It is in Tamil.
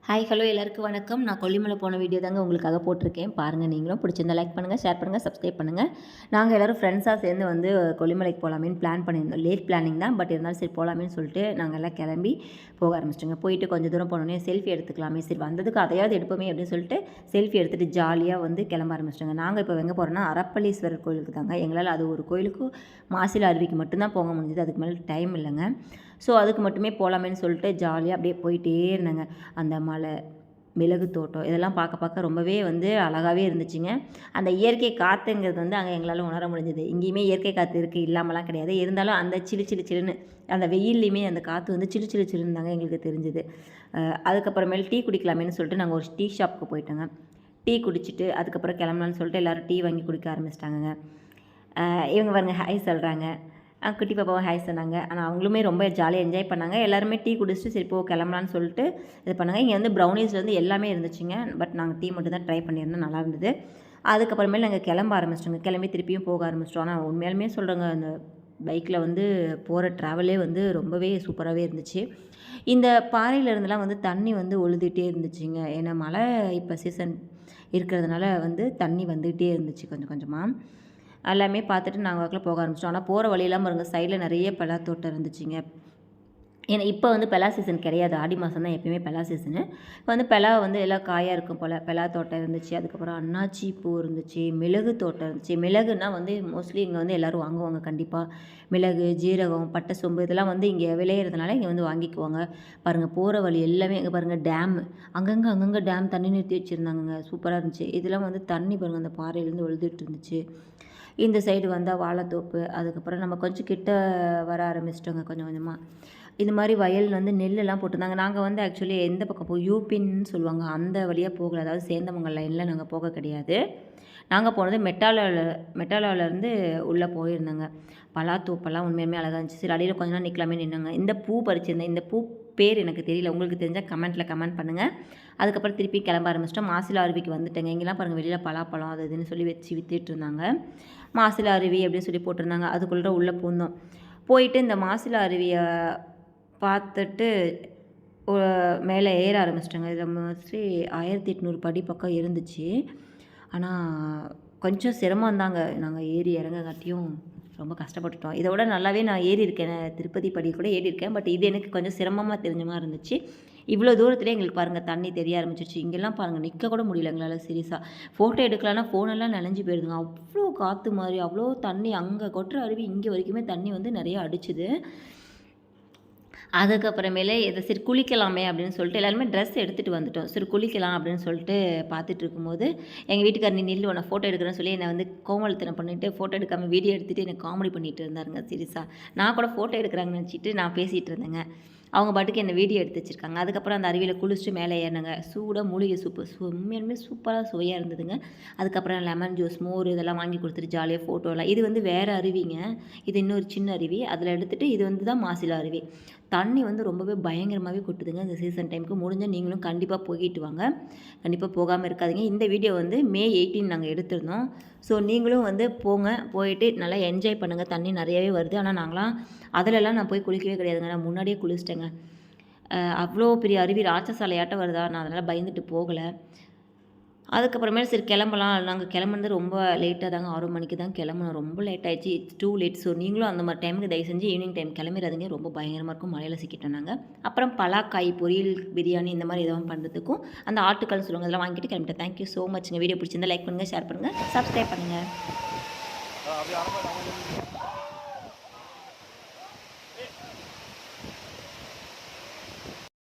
ஹாய் ஹலோ எல்லாருக்கும் வணக்கம். நான் கொல்லிமலை போன வீடியோ தாங்க உங்களுக்காக போட்டிருக்கேன். பாருங்கள், நீங்களும் பிடிச்சிருந்தா லைக் பண்ணுங்கள், ஷேர் பண்ணுங்கள், சப்ஸ்கிரைப் பண்ணுங்கள். நாங்கள் எல்லோரும் ஃப்ரெண்ட்ஸாக சேர்ந்து வந்து கொல்லிமலைக்கு போகலாமேன்னு பிளான் பண்ணியிருந்தோம். லேட் பிளானிங் தான், பட் இருந்தாலும் சரி போகலாமேன்னு சொல்லிட்டு நாங்கள் எல்லாம் கிளம்பி போக ஆரம்பிச்சிட்டோங்க. போயிட்டு கொஞ்சம் தூரம் போனோடனே செல்ஃபி எடுத்துக்கலாமே, சரி வந்ததுக்கு அதையாவது எடுப்போமே அப்படின்னு சொல்லிட்டு செல்ஃபி எடுத்துகிட்டு ஜாலியாக வந்து கிளம்ப ஆரம்பிச்சிட்டோங்க. நாங்கள் இப்போ எங்கே போகிறோன்னா அரப்பளீஸ்வரர் கோயிலுக்கு தாங்க. எங்களால் அது ஒரு கோயிலுக்கு மாசிலா அருவிக்கு மட்டும்தான் போக முடிஞ்சது. அதுக்கு மேலே டைம் இல்லைங்க. ஸோ அதுக்கு மட்டுமே போகலாமேன்னு சொல்லிட்டு ஜாலியாக அப்படியே போயிட்டே இருந்தாங்க. அந்த மலை, மிளகு தோட்டம் இதெல்லாம் பார்க்க ரொம்பவே வந்து அழகாகவே இருந்துச்சுங்க. அந்த இயற்கை காற்றுங்கிறது வந்து அங்கே எங்களால் உணர முடிஞ்சது. இங்கேயுமே இயற்கை காற்று இருக்குது, இல்லாமலாம் கிடையாது. இருந்தாலும் அந்த சிலுன்னு அந்த வெயில்லையுமே அந்த காற்று வந்து சிலுன்னு தாங்க எங்களுக்கு தெரிஞ்சுது. அதுக்கப்புறமேல் டீ குடிக்கலாமேன்னு சொல்லிட்டு நாங்கள் ஒரு டீ ஷாப்புக்கு போயிட்டோங்க. டீ குடிச்சிட்டு அதுக்கப்புறம் கிளம்பலான்னு சொல்லிட்டு எல்லோரும் டீ வாங்கி குடிக்க ஆரம்பிச்சிட்டாங்கங்க. இவங்க பாருங்க ஹாய் சொல்கிறாங்க. குட்டி பாப்பாவும் ஹாய் சொன்னாங்க. ஆனால் அவங்களுமே ரொம்ப ஜாலியாக என்ஜாய் பண்ணாங்க. எல்லாருமே டீ குடிச்சிட்டு சரி போ கிளம்பலான்னு சொல்லிட்டு இது பண்ணாங்க. இங்கே வந்து ப்ரௌனிஸ்லேருந்து எல்லாமே இருந்துச்சுங்க. பட் நாங்கள் டீ மட்டும் தான் ட்ரை பண்ணியிருந்தோம், நல்லா இருந்தது. அதுக்கப்புறமேல் நாங்கள் கிளம்ப ஆரம்பிச்சிட்டோங்க. கிளம்பி திருப்பியும் போக ஆரம்பிச்சிட்டோம். ஆனால் உண்மையாலுமே சொல்கிறேங்க, அந்த பைக்கில் வந்து போகிற ட்ராவலே வந்து ரொம்பவே சூப்பராகவே இருந்துச்சு. இந்த பாறையிலேருந்துலாம் வந்து தண்ணி வந்து ஒழுதுகிட்டே இருந்துச்சுங்க. ஏன்னா மழை இப்போ சீசன் இருக்கிறதுனால வந்து தண்ணி வந்துகிட்டே இருந்துச்சு கொஞ்சம் கொஞ்சமாக. எல்லாமே பார்த்துட்டு நாங்கள் வாக்கில் போக ஆரம்பிச்சிட்டோம். ஆனால் போகிற வழியெல்லாம் பாருங்கள், சைடில் நிறைய பலாத்தோட்டம் இருந்துச்சுங்க. ஏன்னா இப்போ வந்து பலா சீசன் கிடையாது, ஆடி மாதம் தான் எப்பயுமே பலா சீசனு. இப்போ வந்து பலா வந்து எல்லாம் காயாக இருக்கும் போல். பலா தோட்டம் இருந்துச்சு, அதுக்கப்புறம் அன்னாச்சி பூ இருந்துச்சு, மிளகு தோட்டம் இருந்துச்சு. மிளகுன்னா வந்து மோஸ்ட்லி இங்கே வந்து எல்லோரும் வாங்குவாங்க கண்டிப்பாக. மிளகு, ஜீரகம், பட்டை, சோம்பு இதெல்லாம் வந்து இங்கே விளையிறதுனால இங்கே வந்து வாங்கிக்குவாங்க. பாருங்கள் போகிற வழி எல்லாமே இங்கே பாருங்கள், டேமு அங்கங்கே டேம் தண்ணி நிறுத்தி வச்சுருந்தாங்கங்க. சூப்பராக இருந்துச்சு. இதெல்லாம் வந்து தண்ணி பாருங்கள் அந்த பாறையிலேருந்து ஒழுதுட்டு இருந்துச்சு. இந்த சைடு வந்தால் வாழைத்தோப்பு. அதுக்கப்புறம் நம்ம கொஞ்சம் கிட்ட வர ஆரம்பிச்சிட்டோங்க கொஞ்சம் கொஞ்சமாக. இந்த மாதிரி வயல் வந்து நெல்லெல்லாம் போட்டிருந்தாங்க. நாங்கள் வந்து ஆக்சுவலி எந்த பக்கம் யூபின்னு சொல்லுவாங்க, அந்த வழியாக போகலை. அதாவது சேந்தமங்கல் லைனில் நாங்கள் போக கிடையாது. நாங்கள் போனது மெட்டாலாவிலேருந்து உள்ளே போயிருந்தோங்க. பலாத்தோப்பெல்லாம் உண்மையுமே அழகாக இருந்துச்சு. சரி அடியில் கொஞ்ச நேரம் நிற்கலாமே நின்னாங்க. இந்த பூ பறிச்சிருந்தேன். இந்த பூ பேர் எனக்கு தெரியல, உங்களுக்கு தெரிஞ்சால் கமெண்ட் பண்ணுங்கள். அதுக்கப்புறம் திருப்பி கிளம்ப ஆரம்பிச்சிட்டோம். மாசிலா அருவிக்கு வந்துட்டேங்க. இங்கெல்லாம் பாருங்கள், வெளியில் பலாப்பழம் அது இதுன்னு சொல்லி வச்சு விற்றுட்டு இருந்தாங்க. மாசிலா அருவி அப்படின்னு சொல்லி போட்டிருந்தாங்க. அதுக்குள்ளே உள்ளே பூந்தோம். போயிட்டு இந்த மாசிலா அருவியை பார்த்துட்டு மேலே ஏற ஆரம்பிச்சிட்டோங்க. இதில் மோஸ்ட்லி 1800 படி பக்கம் இருந்துச்சு. ஆனால் கொஞ்சம் சிரமம் தாங்க. நாங்கள் ஏறி இறங்கங்காட்டியும் ரொம்ப கஷ்டப்பட்டுட்டோம். இதை விட நல்லாவே நான் ஏறி இருக்கேன், திருப்பதி படி கூட ஏறி இருக்கேன். பட் இது எனக்கு கொஞ்சம் சிரமமாக தெரிஞ்ச மாதிரி இருந்துச்சு. இவ்வளோ தூரத்துலேயே எங்களுக்கு பாருங்கள் தண்ணி தெரிய ஆரம்பிச்சிருச்சு. இங்கெல்லாம் பாருங்கள் நிற்க கூட முடியல எங்களால் சீரியஸாக. ஃபோட்டோ எடுக்கலான்னா ஃபோனெல்லாம் நனைஞ்சு போயிடுதுங்க. அவ்வளோ காற்று மாதிரி அவ்வளோ தண்ணி. அங்கே கொட்டுற அருவி இங்கே வரைக்குமே தண்ணி வந்து நிறையா அடிச்சுது. அதுக்கப்புறமேலே இதை சரி குளிக்கலாமே அப்படின்னு சொல்லிட்டு எல்லாருமே ட்ரெஸ் எடுத்துகிட்டு வந்துட்டோம். சரி குளிக்கலாம் அப்படின்னு சொல்லிட்டு பார்த்துட்டு இருக்கும்போது எங்கள் வீட்டுக்கார் நீ நில்லு உன்னை ஃபோட்டோ எடுக்கிறேன்னு சொல்லி என்னை வந்து கோமலத்தனை பண்ணிவிட்டு ஃபோட்டோ எடுக்காமல் வீடியோ எடுத்துகிட்டு எனக்கு காமெடி பண்ணிகிட்டு இருந்தாருங்க சீரியஸாக. நான் கூட ஃபோட்டோ எடுக்கிறாங்கன்னு நினச்சிட்டு நான் பேசிகிட்டு இருந்தேங்க. அவங்க பாட்டுக்கு என்னை வீடியோ எடுத்து வச்சுருக்காங்க. அதுக்கப்புறம் அந்த அருவியில் குளிச்சுட்டு மேலே ஏறினாங்க. சூடாக மூலிகை சூப்பு உண்மையாலுமே சூப்பராக சுவையாக இருந்ததுங்க. அதுக்கப்புறம் லெமன் ஜூஸ், மோர் இதெல்லாம் வாங்கி கொடுத்துட்டு ஜாலியாக ஃபோட்டோலாம். இது வந்து வேறு அருவிங்க, இது இன்னொரு சின்ன அருவி. அதில் எடுத்துகிட்டு இது வந்து தான் மாசிலா அருவி. தண்ணி வந்து ரொம்பவே பயங்கரமாகவே கொட்டுதுங்க இந்த சீசன் டைமுக்கு. முடிஞ்சால் நீங்களும் கண்டிப்பாக போயிட்டு வாங்க, கண்டிப்பாக போகாமல் இருக்காதீங்க. இந்த வீடியோ வந்து May 18 நாங்கள் எடுத்திருந்தோம். ஸோ நீங்களும் வந்து போங்க, போயிட்டு நல்லா என்ஜாய் பண்ணுங்கள். தண்ணி நிறையவே வருது. ஆனால் நாங்களாம் அதிலெல்லாம் நான் போய் குளிக்கவே கிடையாதுங்க. நான் முன்னாடியே குளிச்சிட்டேங்க. அவ்வளோ பெரிய அருவி ராட்சசாலையாட்டம் வருதா, நான் அதனால் பயந்துட்டு போகலை. அதுக்கப்புறமேல் சரி கிளம்பலாம். நாங்கள் கிளம்புனது ரொம்ப லேட்டாக தாங்க, 6 மணிக்கு தான் கிளம்புனோம். ரொம்ப லேட் ஆகிடுச்சு, இட்ஸ் டூ லேட். ஸோ நீங்களும் அந்த மாதிரி டைமுக்கு தயவு செஞ்சு ஈவினிங் டைம் கிளம்பிடாதீங்க. ரொம்ப பயங்கரமாக இருக்கும், மழையில் சிக்கிட்டோம் நாங்கள். அப்புறம் பலாக்காய் பொரியல், பிரியாணி இந்த மாதிரி எதாவது பண்ணுறதுக்கும் அந்த ஆட்டுக்கால்னு சொல்லுவாங்க, அதெல்லாம் வாங்கிட்டு கிளம்பிட்டேன். தேங்க்யூ ஸோ மச்ங்க. வீடியோ பிடிச்சிருந்தா லைக் பண்ணுங்கள், ஷேர் பண்ணுங்கள், சப்ஸ்கிரைப் பண்ணுங்கள்.